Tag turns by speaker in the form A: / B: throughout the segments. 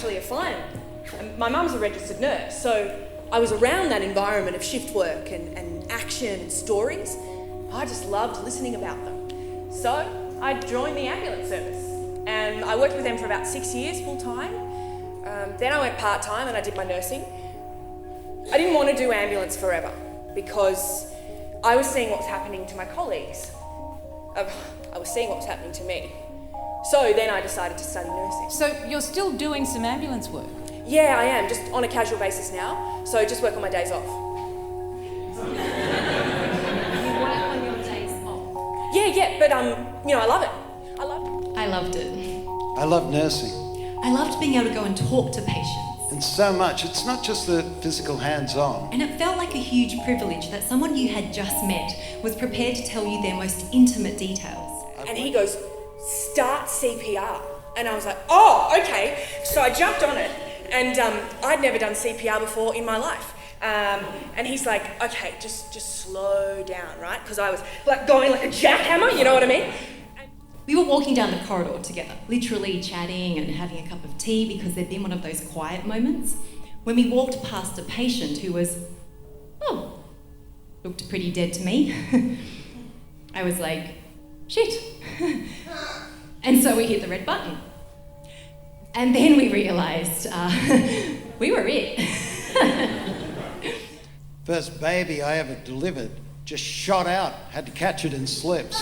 A: actually a fine. My mum's a registered nurse, so I was around that environment of shift work and action and stories. I just loved listening about them. So I joined the ambulance service, and I worked with them for about 6 years full time. Then I went part-time and I did my nursing. I didn't want to do ambulance forever because I was seeing what was happening to my colleagues. I was seeing what was happening to me. So then I decided to study nursing.
B: So you're still doing some ambulance work?
A: Yeah, I am, just on a casual basis now. So just work on my days off.
C: You work on your days off?
A: Yeah, but I love it.
C: I loved it.
D: I love nursing.
C: I loved being able to go and talk to patients.
D: And so much. It's not just the physical hands-on.
C: And it felt like a huge privilege that someone you had just met was prepared to tell you their most intimate details.
A: And he goes, start CPR. And I was like, oh, okay. So I jumped on it, and I'd never done CPR before in my life. And he's like, okay, just slow down, right? Because I was like going like a jackhammer, you know what I mean?
C: We were walking down the corridor together, literally chatting and having a cup of tea because there'd been one of those quiet moments when we walked past a patient who was, looked pretty dead to me. I was like, shit. And so we hit the red button. And then we realised we were it.
D: First baby I ever delivered just shot out, had to catch it in slips.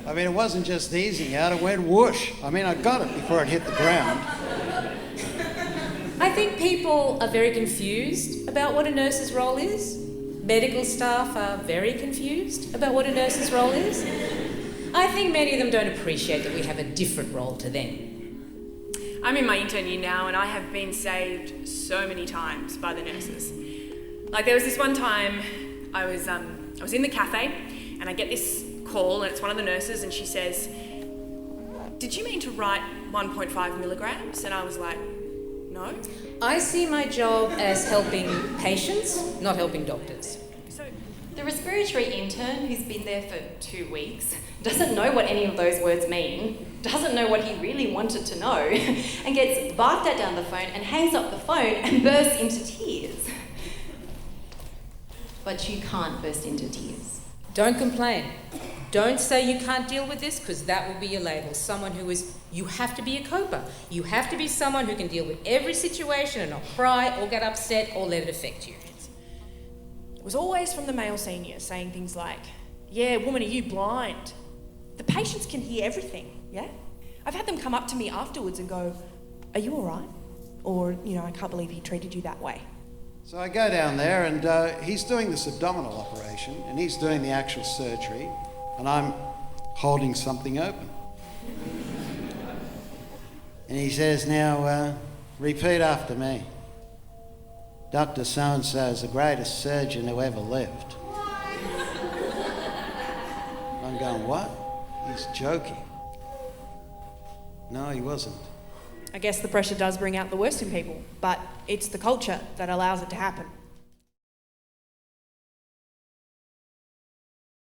D: I mean, it wasn't just easing out, it went whoosh. I mean, I got it before it hit the ground.
B: I think people are very confused about what a nurse's role is. Medical staff are very confused about what a nurse's role is. I think many of them don't appreciate that we have a different role to them.
A: I'm in my intern year now, and I have been saved so many times by the nurses. Like, there was this one time I was in the cafe, and I get this call, and it's one of the nurses, and she says, did you mean to write 1.5 milligrams? And I was like, no.
B: I see my job as helping patients, not helping doctors.
C: The respiratory intern who's been there for 2 weeks doesn't know what any of those words mean, doesn't know what he really wanted to know, and gets barked at down the phone and hangs up the phone and bursts into tears. But you can't burst into tears.
B: Don't complain. Don't say you can't deal with this, because that will be your label. Someone who is, you have to be a coper. You have to be someone who can deal with every situation and not cry or get upset or let it affect you.
A: It was always from the male senior saying things like, yeah, woman, are you blind? The patients can hear everything, yeah? I've had them come up to me afterwards and go, are you all right? Or, I can't believe he treated you that way.
D: So I go down there, and he's doing this abdominal operation, and he's doing the actual surgery, and I'm holding something open. And he says, now, repeat after me. Dr. So-and-so is the greatest surgeon who ever lived. I'm going, what? He's joking. No, he wasn't.
A: I guess the pressure does bring out the worst in people, but it's the culture that allows it to happen.